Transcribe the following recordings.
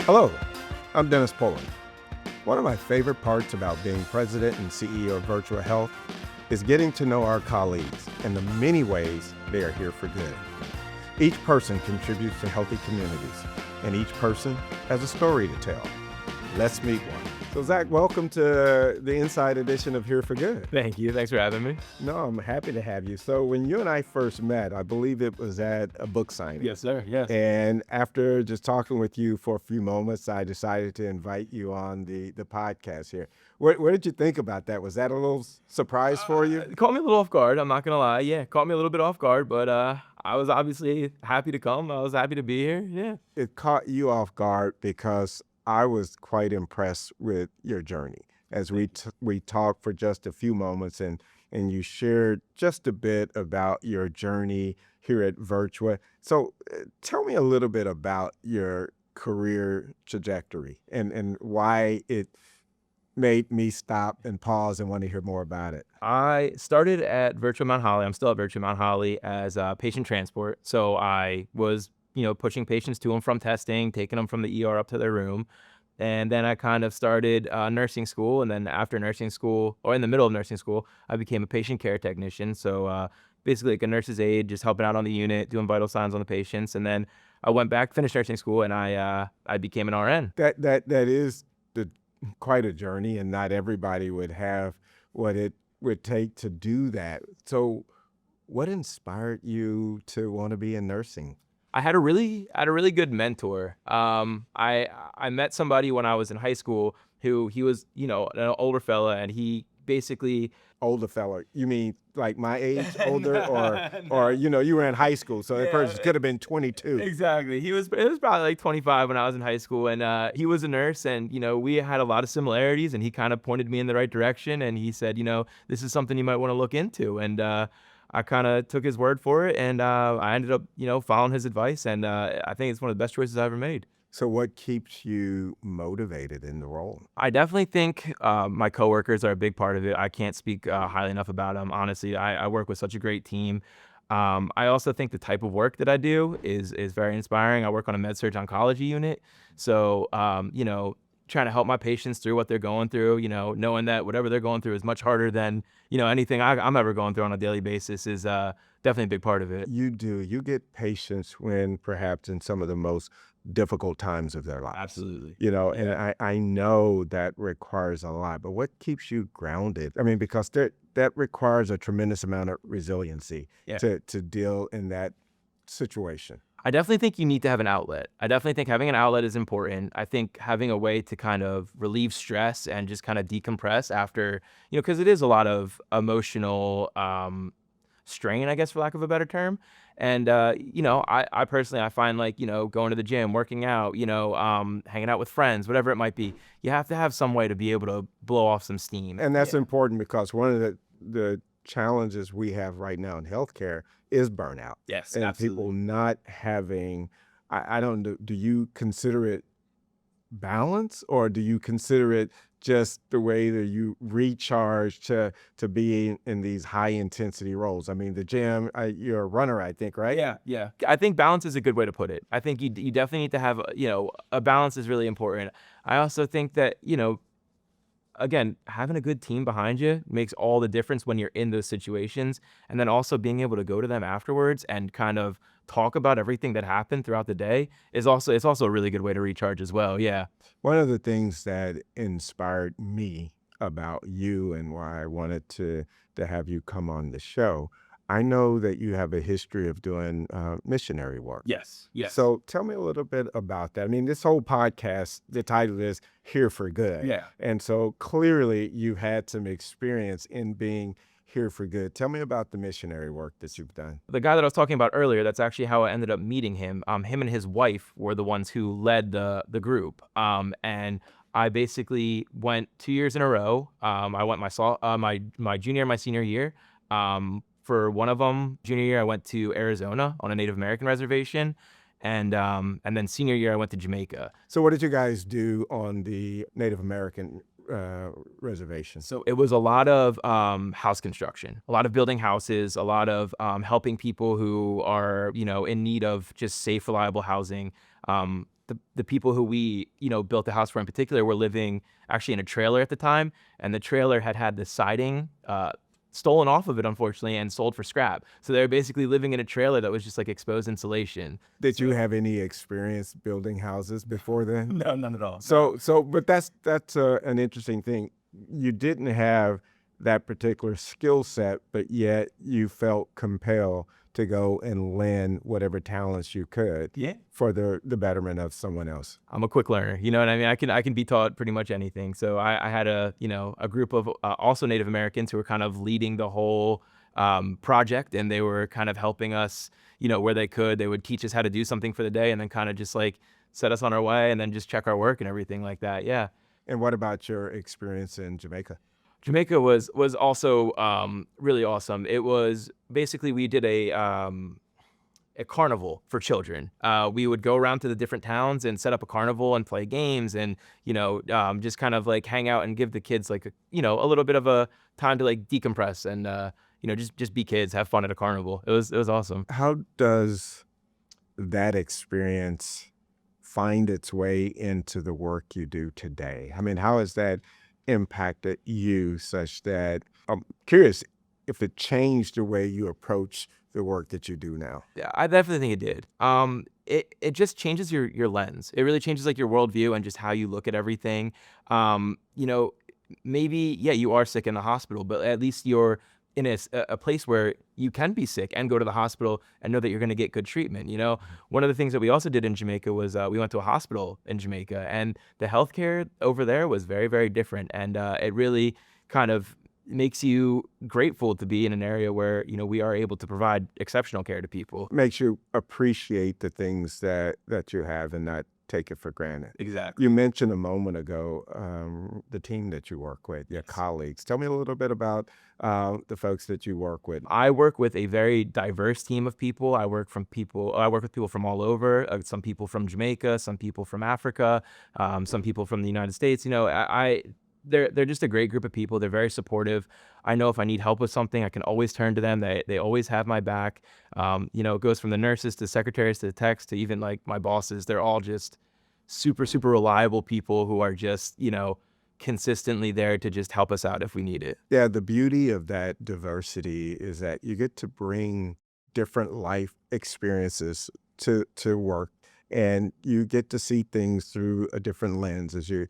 Hello, I'm Dennis Pullin. One of my favorite parts about being president and CEO of Virtua Health is getting to know our colleagues and the many ways they are here for good. Each person contributes to healthy communities, and each person has a story to tell. Let's meet one. So Zach, welcome to the Inside Edition of Here for Good. Thank you. Thanks for having me. No, I'm happy to have you. So when you and I first met, I believe it was at a book signing. Yes, sir. Yes. And after just talking with you for a few moments, I decided to invite you on the podcast here. What did you think about that? Was that a little surprise for you? It caught me a little off guard. I'm not going to lie. Yeah, caught me a little bit off guard, but I was obviously happy to come. I was happy to be here. Yeah. It caught you off guard because I was quite impressed with your journey as we talked for just a few moments and you shared just a bit about your journey here at Virtua. So tell me a little bit about your career trajectory and why it made me stop and pause and want to hear more about it. I started at Virtua Mount Holly. I'm still at Virtua Mount Holly as patient transport. So I was pushing patients to and from testing, taking them from the ER up to their room. And then I kind of started nursing school. And then after nursing school, or in the middle of nursing school, I became a patient care technician. So basically like a nurse's aide, just helping out on the unit, doing vital signs on the patients. And then I went back, finished nursing school, and I became an RN. That is quite a journey, and not everybody would have what it would take to do that. So what inspired you to want to be in nursing? I had a really good mentor. I met somebody when I was in high school who he was, an older fella, and he basically older fella. You mean like my age, older, or you were in high school, so that person could have been 22. Exactly. It was probably like 25 when I was in high school, and he was a nurse, and we had a lot of similarities, and he kind of pointed me in the right direction, and he said, this is something you might want to look into, and I kind of took his word for it, and I ended up, following his advice, and I think it's one of the best choices I ever made. So what keeps you motivated in the role? I definitely think my coworkers are a big part of it. I can't speak highly enough about them. Honestly, I work with such a great team. I also think the type of work that I do is very inspiring. I work on a med-surg oncology unit, so trying to help my patients through what they're going through, knowing that whatever they're going through is much harder than, anything I'm ever going through on a daily basis is definitely a big part of it. You do. You get patients when perhaps in some of the most difficult times of their lives. Absolutely. And I know that requires a lot, but what keeps you grounded? I mean, because that requires a tremendous amount of resiliency to deal in that situation. I definitely think you need to have an outlet. I definitely think having an outlet is important. I think having a way to kind of relieve stress and just kind of decompress after, because it is a lot of emotional strain, I guess, for lack of a better term. And, I personally, I find like, going to the gym, working out, hanging out with friends, whatever it might be, you have to have some way to be able to blow off some steam. And that's important because one of the challenges we have right now in healthcare is burnout. Yes, and absolutely. People not having, I don't know, do you consider it balance, or do you consider it just the way that you recharge to be in these high intensity roles? I mean, the gym, you're a runner, I think, right? Yeah. I think balance is a good way to put it. I think you definitely need to have, a balance is really important. I also think that, again, having a good team behind you makes all the difference when you're in those situations. And then also being able to go to them afterwards and kind of talk about everything that happened throughout the day it's also a really good way to recharge as well. Yeah. One of the things that inspired me about you and why I wanted to have you come on the show, I know that you have a history of doing missionary work. Yes. So tell me a little bit about that. I mean, this whole podcast, the title is Here for Good. Yeah. And so clearly you had some experience in being here for good. Tell me about the missionary work that you've done. The guy that I was talking about earlier, that's actually how I ended up meeting him. Him and his wife were the ones who led the group. And I basically went 2 years in a row. I went my junior and my senior year. For one of them, junior year, I went to Arizona on a Native American reservation. And then senior year, I went to Jamaica. So what did you guys do on the Native American reservation? So it was a lot of house construction, a lot of building houses, a lot of helping people who are, in need of just safe, reliable housing. the people who we, built the house for in particular were living actually in a trailer at the time, and the trailer had the siding stolen off of it, unfortunately, and sold for scrap. So they were basically living in a trailer that was just like exposed insulation. Did you have any experience building houses before then? No, none at all. But that's an interesting thing. You didn't have that particular skill set, but yet you felt compelled to go and lend whatever talents you could Yeah. for the betterment of someone else. I'm a quick learner. You know what I mean? I can be taught pretty much anything. So I had a group of also Native Americans who were kind of leading the whole project, and they were kind of helping us, where they could. They would teach us how to do something for the day, and then kind of just like set us on our way, and then just check our work and everything like that. Yeah. And what about your experience in Jamaica? Jamaica was also really awesome. It was basically, we did a carnival for children. We would go around to the different towns and set up a carnival and play games, and just kind of like hang out and give the kids like a little bit of a time to like decompress and just be kids, have fun at a carnival. It was awesome. How does that experience find its way into the work you do today? I mean, how has that impacted you such that I'm curious if it changed the way you approach the work that you do now? Yeah, I definitely think it did. It just changes your lens. It really changes like your worldview and just how you look at everything. Maybe you are sick in the hospital, but at least you're in a place where you can be sick and go to the hospital and know that you're going to get good treatment. One of the things that we also did in Jamaica was we went to a hospital in Jamaica, and the healthcare over there was very, very different. And it really kind of makes you grateful to be in an area where, we are able to provide exceptional care to people. Makes you appreciate the things that you have and not take it for granted. Exactly. You mentioned a moment ago the team that you work with, your colleagues. Tell me a little bit about the folks that you work with. I work with a very diverse team of people. I work with people from all over. Some people from Jamaica, some people from Africa, some people from the United States. They're just a great group of people. They're very supportive. I know if I need help with something, I can always turn to them. They always have my back. It goes from the nurses to secretaries to the techs to even like my bosses. They're all just super, super reliable people who are just, consistently there to just help us out if we need it. Yeah, the beauty of that diversity is that you get to bring different life experiences to work, and you get to see things through a different lens, as you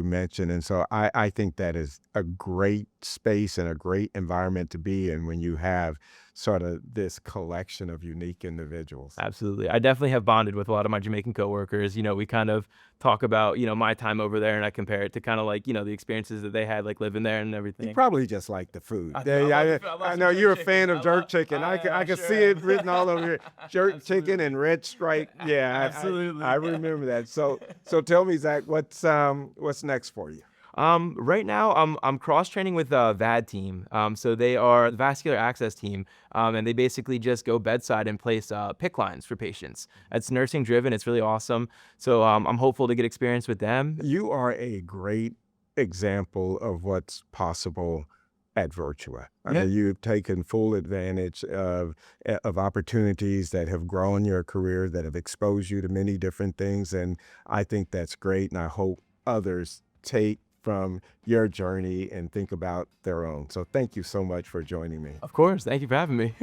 mentioned. And so I think that is a great space and a great environment to be in when you have sort of this collection of unique individuals. Absolutely. I definitely have bonded with a lot of my Jamaican coworkers. We kind of talk about, my time over there, and I compare it to kind of like, the experiences that they had like living there and You everything. probably just like the food. I Yeah, love I some know you're a jerk fan chicken. of jerk chicken. I can sure see it am. written all over here. Jerk chicken and red stripe. Yeah, Absolutely. I remember that. So tell me, Zach, what's next for you? Right now, I'm cross training with the VAD team. So they are the vascular access team, and they basically just go bedside and place PICC lines for patients. It's nursing driven. It's really awesome. So I'm hopeful to get experience with them. You are a great example of what's possible at Virtua. I Yeah. mean, you've taken full advantage of opportunities that have grown your career, that have exposed you to many different things, and I think that's great. And I hope others take from your journey and think about their own. So thank you so much for joining me. Of course. Thank you for having me.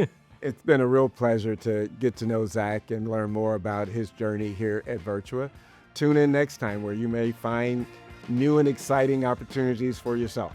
It's been a real pleasure to get to know Zach and learn more about his journey here at Virtua. Tune in next time where you may find new and exciting opportunities for yourself.